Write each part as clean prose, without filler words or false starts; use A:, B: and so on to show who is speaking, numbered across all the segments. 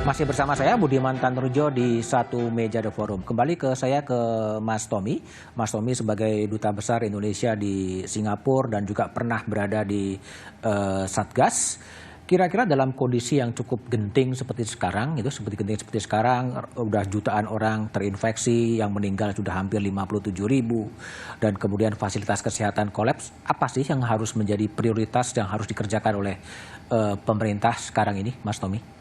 A: Masih bersama saya Budiman Tanrujo di Satu Meja The Forum. Kembali ke Mas Tommy. Mas Tommy sebagai Duta Besar Indonesia di Singapura dan juga pernah berada di Satgas. Kira-kira dalam kondisi yang cukup genting seperti sekarang, udah jutaan orang terinfeksi, yang meninggal sudah hampir 57.000, dan kemudian fasilitas kesehatan kolaps. Apa sih yang harus menjadi prioritas yang harus dikerjakan oleh pemerintah sekarang ini, Mas Tommy?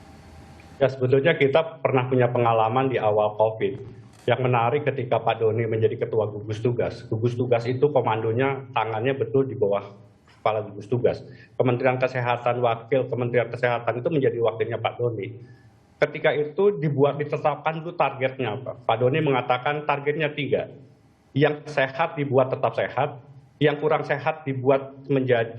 B: Ya, sebetulnya kita pernah punya pengalaman di awal COVID. Yang menarik ketika Pak Doni menjadi ketua gugus tugas. Gugus tugas itu komandonya tangannya betul di bawah kepala gugus tugas. Kementerian Kesehatan, wakil Kementerian Kesehatan itu menjadi wakilnya Pak Doni. Ketika itu ditetapkan dulu targetnya apa? Pak Doni mengatakan targetnya 3. Yang sehat dibuat tetap sehat, yang kurang sehat dibuat menjadi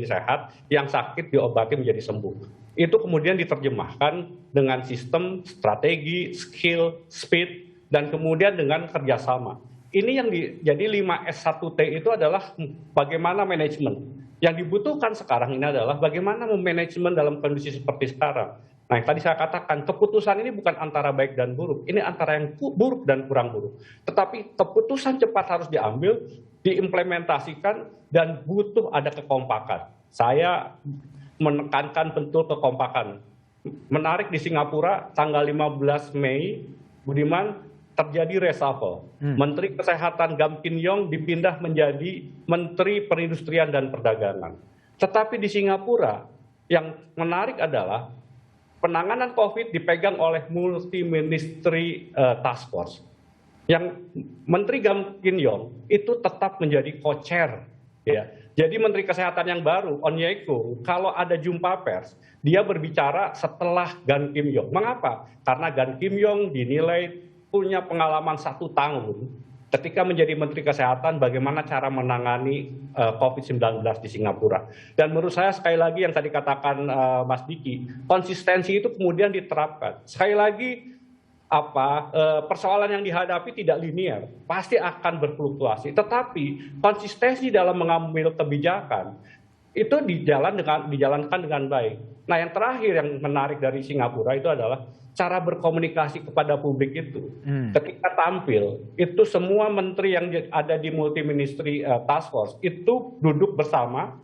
B: sehat, yang sakit diobati menjadi sembuh. Itu kemudian diterjemahkan dengan sistem strategi, skill, speed, dan kemudian dengan kerjasama. Ini yang jadi 5S1T itu adalah bagaimana manajemen. Yang dibutuhkan sekarang ini adalah bagaimana memanajemen dalam kondisi seperti sekarang. Nah, yang tadi saya katakan, keputusan ini bukan antara baik dan buruk. Ini antara yang buruk dan kurang buruk. Tetapi keputusan cepat harus diambil, diimplementasikan, dan butuh ada kekompakan. Saya menekankan betul kekompakan. Menarik di Singapura, tanggal 15 Mei, Budiman, terjadi reshuffle. Menteri Kesehatan Gam Kin Yong dipindah menjadi Menteri Perindustrian dan Perdagangan. Tetapi di Singapura, yang menarik adalah penanganan COVID dipegang oleh Multi-Ministry Task Force. Yang Menteri Gam Kin Yong itu tetap menjadi co-chair. Ya. Jadi Menteri Kesehatan yang baru, On Ye-kung, kalau ada jumpa pers, dia berbicara setelah Gan Kim Yong. Mengapa? Karena Gan Kim Yong dinilai punya pengalaman 1 tahun ketika menjadi Menteri Kesehatan bagaimana cara menangani COVID-19 di Singapura. Dan menurut saya sekali lagi yang tadi katakan Mas Diki, konsistensi itu kemudian diterapkan. Sekali lagi, persoalan yang dihadapi tidak linear, pasti akan berfluktuasi. Tetapi konsistensi dalam mengambil kebijakan itu dijalankan dengan baik. Nah, yang terakhir yang menarik dari Singapura itu adalah cara berkomunikasi kepada publik itu. Ketika tampil, itu semua menteri yang ada di Multi-Ministry Task Force itu duduk bersama.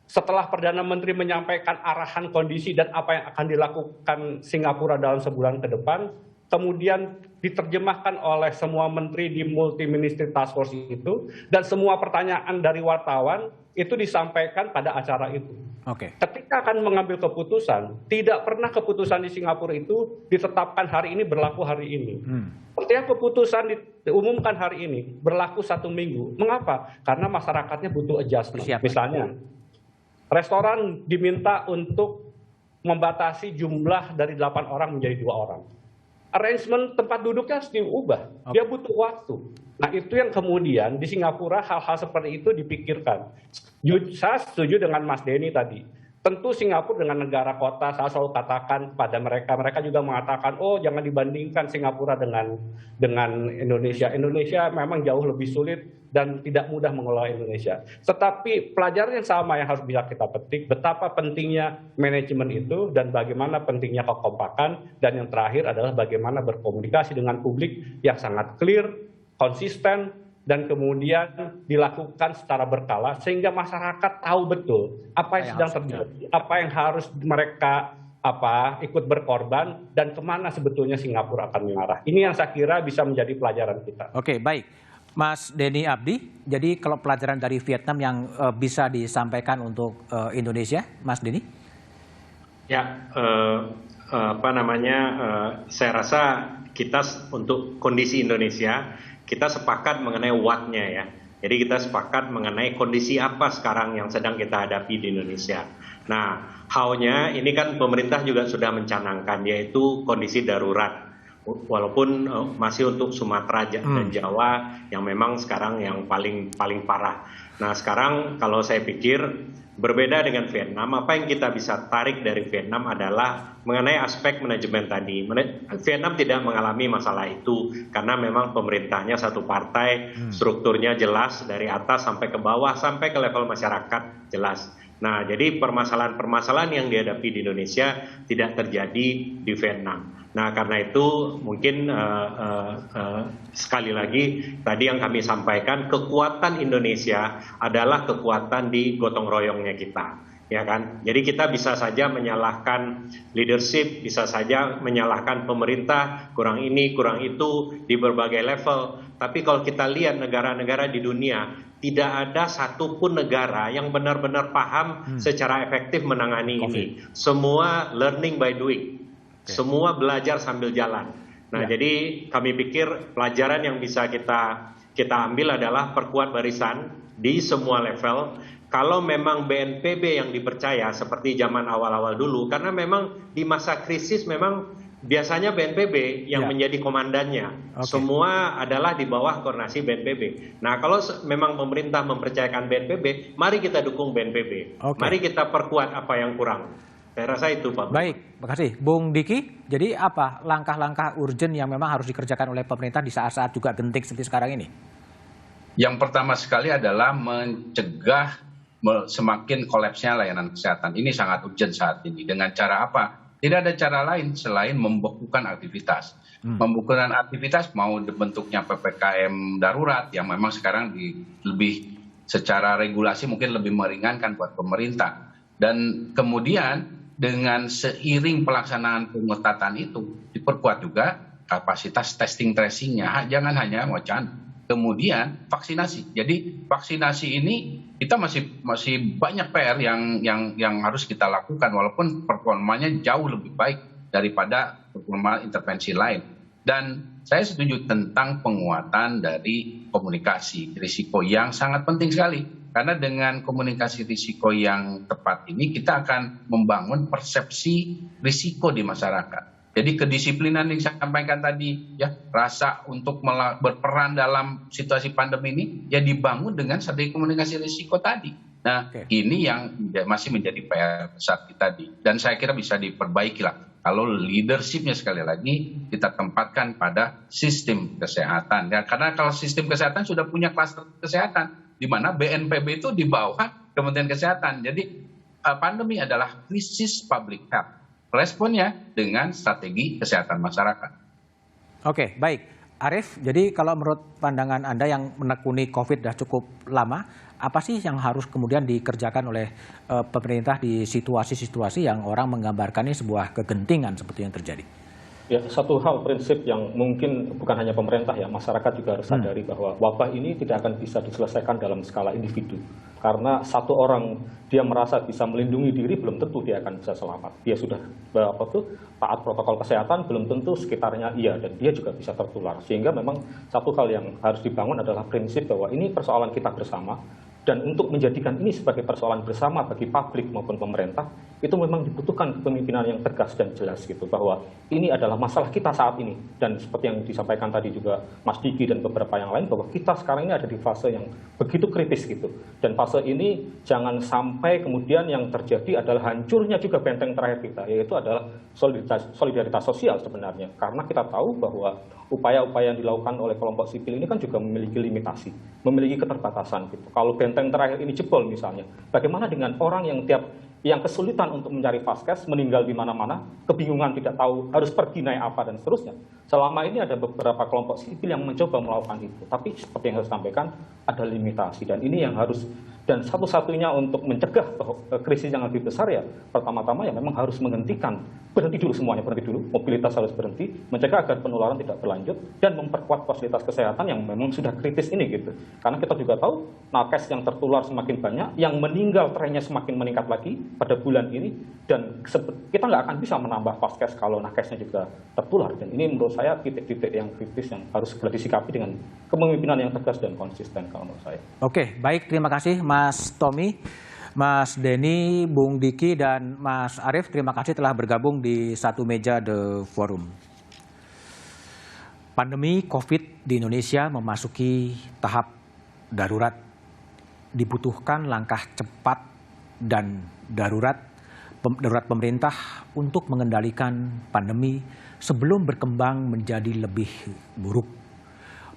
B: Setelah Perdana Menteri menyampaikan arahan kondisi dan apa yang akan dilakukan Singapura dalam sebulan ke depan, kemudian diterjemahkan oleh semua menteri di Multi-Ministry Task Force itu, dan semua pertanyaan dari wartawan itu disampaikan pada acara itu. Ketika akan mengambil keputusan, tidak pernah keputusan di Singapura itu ditetapkan hari ini, berlaku hari ini. Setiap keputusan diumumkan hari ini, berlaku 1 minggu. Mengapa? Karena masyarakatnya butuh adjustment. Misalnya, restoran diminta untuk membatasi jumlah dari 8 orang menjadi 2 orang. Arrangement tempat duduknya harus diubah, dia butuh waktu. Nah, itu yang kemudian di Singapura hal-hal seperti itu dipikirkan. Saya setuju dengan Mas Denny tadi. Tentu Singapura dengan negara kota, saya selalu katakan pada mereka juga mengatakan, oh jangan dibandingkan Singapura dengan Indonesia. Indonesia memang jauh lebih sulit dan tidak mudah mengelola Indonesia. Tetapi pelajaran yang sama yang harus bisa kita petik, betapa pentingnya manajemen itu dan bagaimana pentingnya kekompakan, dan yang terakhir adalah bagaimana berkomunikasi dengan publik yang sangat clear, konsisten, dan kemudian dilakukan secara berkala sehingga masyarakat tahu betul apa yang sedang terjadi, apa yang harus mereka ikut berkorban, dan kemana sebetulnya Singapura akan mengarah. Ini yang saya kira bisa menjadi pelajaran kita.
A: Oke, baik. Mas Denny Abdi, jadi kalau pelajaran dari Vietnam yang bisa disampaikan untuk Indonesia, Mas Denny?
C: Ya, saya rasa kita untuk kondisi Indonesia, kita sepakat mengenai what-nya ya. Jadi kita sepakat mengenai kondisi apa sekarang yang sedang kita hadapi di Indonesia. Nah, how-nya ini kan pemerintah juga sudah mencanangkan, yaitu kondisi darurat. Walaupun masih untuk Sumatera dan Jawa yang memang sekarang yang paling parah. Nah, sekarang kalau saya pikir berbeda dengan Vietnam, apa yang kita bisa tarik dari Vietnam adalah mengenai aspek manajemen tadi. Vietnam tidak mengalami masalah itu karena memang pemerintahnya satu partai, strukturnya jelas dari atas sampai ke bawah sampai ke level masyarakat jelas. Nah, jadi permasalahan-permasalahan yang dihadapi di Indonesia tidak terjadi di Vietnam. Nah, karena itu mungkin sekali lagi tadi yang kami sampaikan, kekuatan Indonesia adalah kekuatan di gotong royongnya kita, ya kan? Jadi kita bisa saja menyalahkan leadership, bisa saja menyalahkan pemerintah, kurang ini, kurang itu di berbagai level. Tapi kalau kita lihat negara-negara di dunia, tidak ada satupun negara yang benar-benar paham secara efektif menangani ini. Semua learning by doing. Semua belajar sambil jalan. Nah, jadi kami pikir pelajaran yang bisa kita ambil adalah perkuat barisan di semua level. Kalau memang BNPB yang dipercaya seperti zaman awal-awal dulu, karena memang di masa krisis memang biasanya BNPB yang menjadi komandannya. Semua adalah di bawah koordinasi BNPB. Nah, kalau memang pemerintah mempercayakan BNPB, mari kita dukung BNPB. Mari kita perkuat apa yang kurang. Saya rasa itu, Pak.
A: Baik, terima kasih. Bung Diki, jadi apa langkah-langkah urgent yang memang harus dikerjakan oleh pemerintah di saat-saat juga genting seperti sekarang ini?
D: Yang pertama sekali adalah mencegah semakin kolapsnya layanan kesehatan. Ini sangat urgent saat ini. Dengan cara apa? Tidak ada cara lain selain membekukan aktivitas. Membekukan aktivitas mau bentuknya PPKM darurat yang memang sekarang lebih secara regulasi mungkin lebih meringankan buat pemerintah. Dan kemudian dengan seiring pelaksanaan pengetatan itu diperkuat juga kapasitas testing tracingnya, jangan hanya wacana. Kemudian vaksinasi. Jadi vaksinasi ini kita masih banyak PR yang harus kita lakukan walaupun performanya jauh lebih baik daripada performa intervensi lain. Dan saya setuju tentang penguatan dari komunikasi risiko yang sangat penting sekali. Karena dengan komunikasi risiko yang tepat ini kita akan membangun persepsi risiko di masyarakat. Jadi kedisiplinan yang saya sampaikan tadi, ya rasa untuk berperan dalam situasi pandemi ini ya dibangun dengan strategi komunikasi risiko tadi. Nah, ini yang masih menjadi PR besar kita dan saya kira bisa diperbaiki lah. Kalau leadershipnya sekali lagi kita tempatkan pada sistem kesehatan. Ya, karena kalau sistem kesehatan sudah punya klaster kesehatan, di mana BNPB itu di bawah Kementerian Kesehatan. Jadi pandemi adalah krisis public health. Responnya dengan strategi kesehatan masyarakat.
A: Oke, baik. Arief, jadi kalau menurut pandangan Anda yang menekuni COVID sudah cukup lama, apa sih yang harus kemudian dikerjakan oleh pemerintah di situasi-situasi yang orang menggambarkan ini sebuah kegentingan seperti yang terjadi?
E: Ya, satu hal prinsip yang mungkin bukan hanya pemerintah ya, masyarakat juga harus sadari bahwa wabah ini tidak akan bisa diselesaikan dalam skala individu. Karena satu orang dia merasa bisa melindungi diri belum tentu dia akan bisa selamat. Dia sudah taat protokol kesehatan belum tentu sekitarnya iya dan dia juga bisa tertular. Sehingga memang satu hal yang harus dibangun adalah prinsip bahwa ini persoalan kita bersama. Dan untuk menjadikan ini sebagai persoalan bersama bagi publik maupun pemerintah, itu memang dibutuhkan kepemimpinan yang tegas dan jelas gitu, bahwa ini adalah masalah kita saat ini. Dan seperti yang disampaikan tadi juga Mas Diki dan beberapa yang lain, bahwa kita sekarang ini ada di fase yang begitu kritis gitu. Dan fase ini jangan sampai kemudian yang terjadi adalah hancurnya juga benteng terakhir kita, yaitu adalah solidaritas sosial sebenarnya. Karena kita tahu bahwa upaya-upaya yang dilakukan oleh kelompok sipil ini kan juga memiliki limitasi, memiliki keterbatasan gitu. Kalau benteng terakhir ini jebol misalnya, bagaimana dengan orang yang kesulitan untuk mencari vaskes, meninggal di mana-mana, kebingungan tidak tahu harus pergi naik apa dan seterusnya. Selama ini ada beberapa kelompok sipil yang mencoba melakukan itu, tapi seperti yang saya sampaikan ada limitasi dan ini yang harus. Dan satu-satunya untuk mencegah krisis yang lebih besar ya, pertama-tama ya memang harus berhenti dulu semuanya, mobilitas harus berhenti, mencegah agar penularan tidak berlanjut, dan memperkuat fasilitas kesehatan yang memang sudah kritis ini gitu. Karena kita juga tahu, nakes yang tertular semakin banyak, yang meninggal trennya semakin meningkat lagi pada bulan ini, dan kita nggak akan bisa menambah vaskes kalau nakesnya juga tertular. Dan ini menurut saya titik-titik yang kritis yang harus segera disikapi dengan kepemimpinan yang tegas dan konsisten kalau menurut saya.
A: Oke, baik, terima kasih Mas Tommy, Mas Denny, Bung Diki, dan Mas Arief. Terima kasih telah bergabung di satu meja The Forum. Pandemi COVID di Indonesia memasuki tahap darurat. Dibutuhkan langkah cepat dan darurat pemerintah untuk mengendalikan pandemi sebelum berkembang menjadi lebih buruk.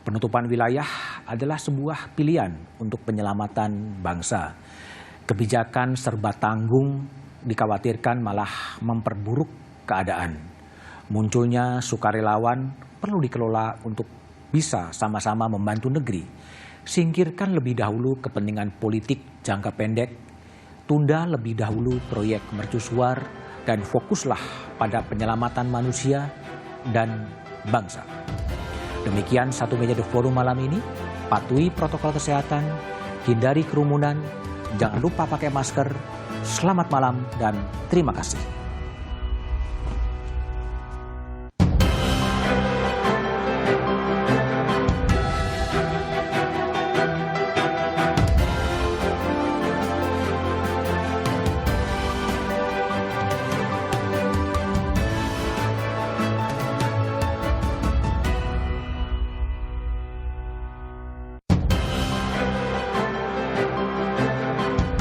A: Penutupan wilayah adalah sebuah pilihan untuk penyelamatan bangsa. Kebijakan serba tanggung dikhawatirkan malah memperburuk keadaan. Munculnya sukarelawan perlu dikelola untuk bisa sama-sama membantu negeri. Singkirkan lebih dahulu kepentingan politik jangka pendek, tunda lebih dahulu proyek mercusuar, dan fokuslah pada penyelamatan manusia dan bangsa. Demikian Satu Meja The Forum malam ini. Patuhi protokol kesehatan, hindari kerumunan, jangan lupa pakai masker. Selamat malam dan terima kasih.